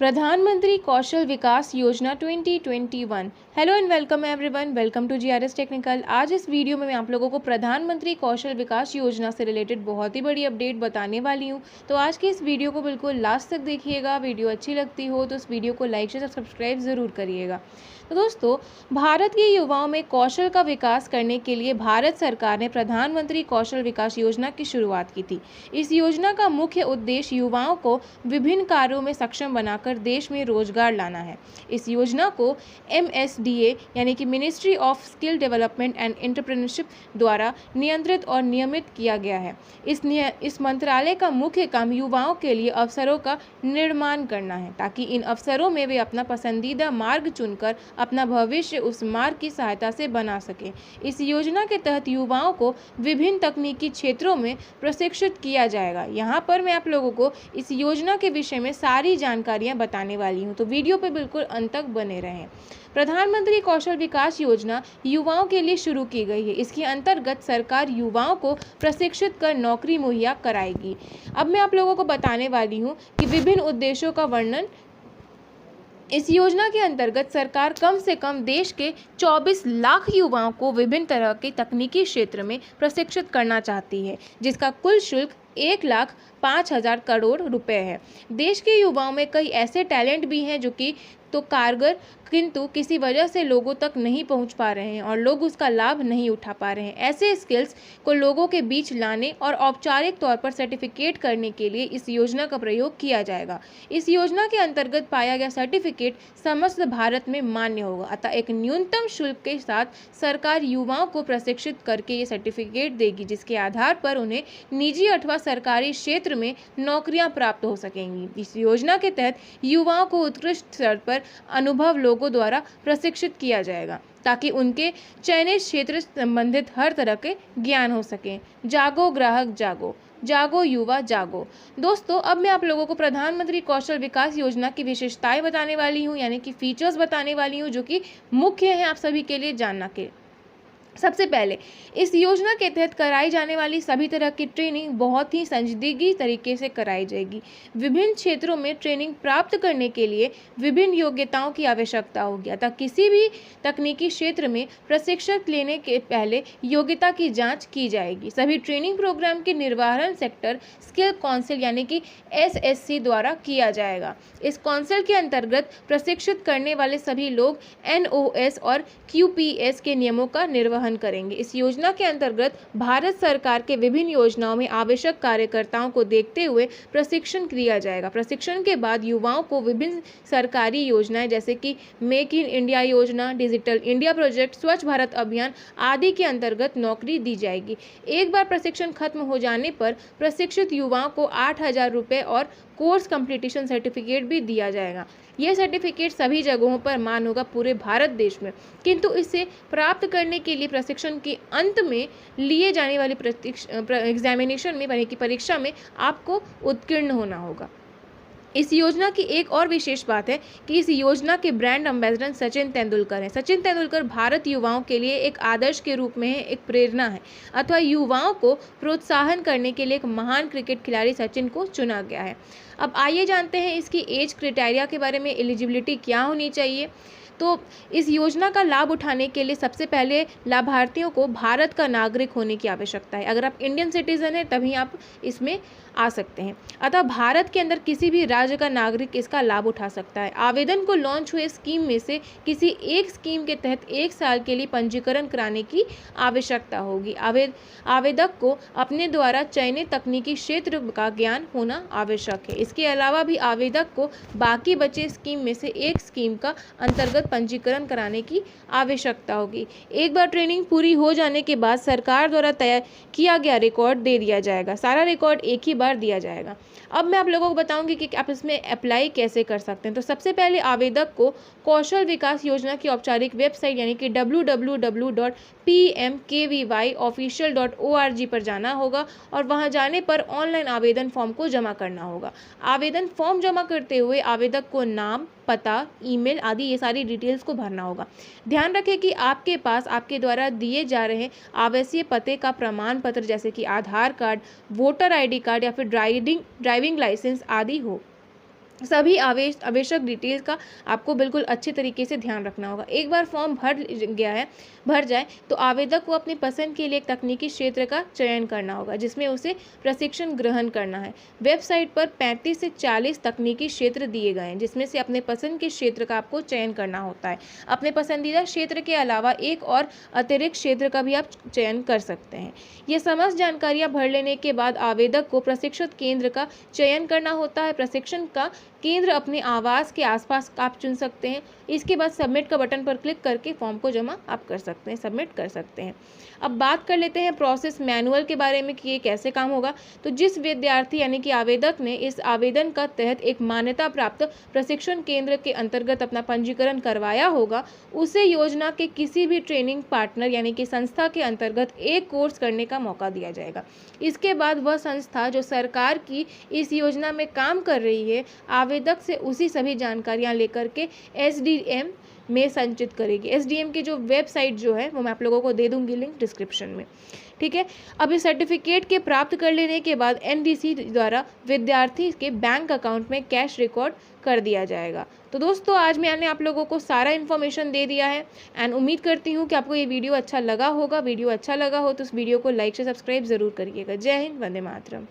प्रधानमंत्री कौशल Vikas Yojana 2021। Hello and welcome everyone, welcome to GRS technical. आज इस वीडियो में मैं आप लोगों को प्रधानमंत्री कौशल विकास योजना से रिलेटेड बहुत ही बड़ी अपडेट बताने वाली हूं। तो आज की इस वीडियो को बिल्कुल लास्ट तक देखिएगा। वीडियो अच्छी लगती हो तो इस वीडियो को लाइक शेयर सब्सक्राइब ज़रूर करिएगा। तो दोस्तों, भारत के युवाओं में कौशल का विकास करने के लिए भारत सरकार ने प्रधानमंत्री कौशल विकास योजना की शुरुआत की थी। इस योजना का मुख्य उद्देश्य युवाओं को विभिन्न कार्यों में सक्षम बनाकर देश में रोजगार लाना है। इस योजना को MSDA यानी कि ministry of skill development and entrepreneurship द्वारा नियंत्रित और नियमित किया गया है। इस मंत्रालय का मुख्य काम युवाओं के लिए अवसरों का निर्माण करना है, ताकि इन अवसरों में वे अपना पसंदीदा मार्ग चुनकर अपना भविष्य उस मार्ग की सहायता से बना सकें। इस योजना के तहत युवाओं को विभिन्न तकनीकी क्षेत्रों में प्रशिक्षित किया जाएगा। यहाँ पर मैं आप लोगों को इस योजना के विषय में सारी जानकारियाँ बताने वाली हूँ, तो वीडियो पे बिल्कुल अंत तक बने रहें। प्रधानमंत्री कौशल विकास योजना युवाओं के लिए शुरू की गई है। इसके अंतर्गत सरकार युवाओं को प्रशिक्षित कर नौकरी मुहैया कराएगी। अब मैं आप लोगों को बताने वाली हूँ कि विभिन्न उद्देश्यों का वर्णन। इस योजना के अंतर्गत सरकार कम से कम देश के 24 लाख युवाओं को विभिन्न तरह के तकनीकी क्षेत्र में प्रशिक्षित करना चाहती है, जिसका कुल शुल्क 1,05,000 करोड़ रुपए है। देश के युवाओं में कई ऐसे टैलेंट भी हैं जो कि कारगर किंतु किसी वजह से लोगों तक नहीं पहुंच पा रहे हैं और लोग उसका लाभ नहीं उठा पा रहे हैं। ऐसे स्किल्स को लोगों के बीच लाने और औपचारिक तौर पर सर्टिफिकेट करने के लिए इस योजना का प्रयोग किया जाएगा। इस योजना के अंतर्गत पाया गया सर्टिफिकेट समस्त भारत में मान्य होगा, अतः एक न्यूनतम शुल्क के साथ सरकार युवाओं को प्रशिक्षित करके ये सर्टिफिकेट देगी, जिसके आधार पर उन्हें निजी अथवा सरकारी क्षेत्र में नौकरियां प्राप्त हो सकेंगी। इस योजना के तहत युवाओं को उत्कृष्ट स्तर पर अनुभव लोगों द्वारा प्रशिक्षित किया जाएगा, ताकि उनके चयनित क्षेत्र संबंधित हर तरह के ज्ञान हो सके। जागो ग्राहक जागो, जागो युवा जागो। दोस्तों, अब मैं आप लोगों को प्रधानमंत्री कौशल विकास योजना की विशेषताएं बताने वाली हूं, यानी कि फीचर्स बताने वाली हूं, जो कि मुख्य हैं आप सभी के लिए जानना के। सबसे पहले, इस योजना के तहत कराई जाने वाली सभी तरह की ट्रेनिंग बहुत ही संजीदगी तरीके से कराई जाएगी। विभिन्न क्षेत्रों में ट्रेनिंग प्राप्त करने के लिए विभिन्न योग्यताओं की आवश्यकता होगी, अतः किसी भी तकनीकी क्षेत्र में प्रशिक्षण लेने के पहले योग्यता की जांच की जाएगी। सभी ट्रेनिंग प्रोग्राम के निर्वहन सेक्टर स्किल काउंसिल यानी कि SSC द्वारा किया जाएगा। इस काउंसिल के अंतर्गत प्रशिक्षित करने वाले सभी लोग NOS और QPS के नियमों का निर्वहन करेंगे। इस योजना के अंतर्गत भारत सरकार के विभिन्न योजनाओं में आवश्यक कार्यकर्ताओं को देखते हुए प्रशिक्षण दिया जाएगा। प्रशिक्षण के बाद युवाओं को विभिन्न सरकारी योजनाएं जैसे कि मेक इन इंडिया योजना, डिजिटल इंडिया प्रोजेक्ट, स्वच्छ भारत अभियान आदि के अंतर्गत नौकरी दी जाएगी। एक बार प्रशिक्षण खत्म हो जाने पर प्रशिक्षित युवाओं को 8,000 रुपये और कोर्स कंप्लीटेशन सर्टिफिकेट भी दिया जाएगा। यह सर्टिफिकेट सभी जगहों पर मान्य होगा पूरे भारत देश में, किंतु इसे प्राप्त करने के लिए प्रशिक्षण के अंत में लिए जाने वाली एग्जामिनेशन में यानी कि परीक्षा में आपको उत्तीर्ण होना होगा। इस योजना की एक और विशेष बात है कि इस योजना के ब्रांड एम्बेसडर सचिन तेंदुलकर हैं। सचिन तेंदुलकर भारत युवाओं के लिए एक आदर्श के रूप में है, एक प्रेरणा है, अथवा युवाओं को प्रोत्साहन करने के लिए एक महान क्रिकेट खिलाड़ी सचिन को चुना गया है। अब आइए जानते हैं इसकी एज क्राइटेरिया के बारे में, एलिजिबिलिटी क्या होनी चाहिए। तो इस योजना का लाभ उठाने के लिए सबसे पहले लाभार्थियों को भारत का नागरिक होने की आवश्यकता है। अगर आप इंडियन सिटीजन हैं तभी आप इसमें आ सकते हैं, अतः भारत के अंदर किसी भी राज्य का नागरिक इसका लाभ उठा सकता है। आवेदन को लॉन्च हुए स्कीम में से किसी एक स्कीम के तहत 1 साल के लिए पंजीकरण कराने की आवश्यकता होगी। आवेदक को अपने द्वारा चयनित तकनीकी क्षेत्र का ज्ञान होना आवश्यक है। इसके अलावा भी आवेदक को बाकी बचे स्कीम में से एक स्कीम का अंतर्गत पंजीकरण कराने की आवश्यकता होगी। एक बार ट्रेनिंग पूरी हो जाने के बाद सरकार द्वारा तैयार किया गया रिकॉर्ड दे दिया जाएगा। सारा रिकॉर्ड एक ही बार दिया जाएगा। अब मैं आप लोगों को बताऊंगी कि आप इसमें अप्लाई कैसे कर सकते हैं। तो सबसे पहले आवेदक को कौशल विकास योजना की औपचारिक वेबसाइट यानी कि www.pmkvyofficial.org पर जाना होगा और वहां जाने पर ऑनलाइन आवेदन फॉर्म को जमा करना होगा। आवेदन फॉर्म जमा करते हुए आवेदक को नाम, पता, ईमेल आदि ये सारी डिटेल्स को भरना होगा। ध्यान रखें कि आपके पास आपके द्वारा दिए जा रहे आवश्यक पते का प्रमाण पत्र जैसे कि आधार कार्ड, वोटर ID कार्ड या फिर ड्राइविंग लाइसेंस आदि हो। सभी आवश्यक डिटेल्स का आपको बिल्कुल अच्छे तरीके से ध्यान रखना होगा। एक बार फॉर्म भर जाए तो आवेदक को अपनी पसंद के लिए एक तकनीकी क्षेत्र का चयन करना होगा जिसमें उसे प्रशिक्षण ग्रहण करना है। वेबसाइट पर 35 से 40 तकनीकी क्षेत्र दिए गए हैं जिसमें से अपने पसंद के क्षेत्र का आपको चयन करना होता है। अपने पसंदीदा क्षेत्र के अलावा एक और अतिरिक्त क्षेत्र का भी आप चयन कर सकते हैं। ये समस्त जानकारियाँ भर लेने के बाद आवेदक को प्रशिक्षण केंद्र का चयन करना होता है। प्रशिक्षण का केंद्र अपने आवास के आसपास आप चुन सकते हैं। इसके बाद सबमिट का बटन पर क्लिक करके फॉर्म को जमा आप कर सकते हैं, सबमिट कर सकते हैं। अब बात कर लेते हैं प्रोसेस मैनुअल के बारे में कि ये कैसे काम होगा। तो जिस विद्यार्थी यानी कि आवेदक ने इस आवेदन का तहत एक मान्यता प्राप्त प्रशिक्षण केंद्र के अंतर्गत अपना पंजीकरण करवाया होगा, उसे योजना के किसी भी ट्रेनिंग पार्टनर यानी कि संस्था के अंतर्गत एक कोर्स करने का मौका दिया जाएगा। इसके बाद वह संस्था जो सरकार की इस योजना में काम कर रही है, आवेदक से उसी सभी जानकारियां लेकर के एसडीएम में संचित करेगी। एसडीएम की जो वेबसाइट जो है वो मैं आप लोगों को दे दूंगी लिंक डिस्क्रिप्शन में, ठीक है। अब इस सर्टिफिकेट के प्राप्त कर लेने के बाद एनडीसी द्वारा विद्यार्थी के बैंक अकाउंट में कैश रिकॉर्ड कर दिया जाएगा। तो दोस्तों आज मैंने आप लोगों को सारा इन्फॉर्मेशन दे दिया है एंड उम्मीद करती हूँ कि आपको ये वीडियो अच्छा लगा होगा। वीडियो अच्छा लगा हो तो इस वीडियो को लाइक से सब्सक्राइब जरूर करिएगा। जय हिंद, वंदे मातरम।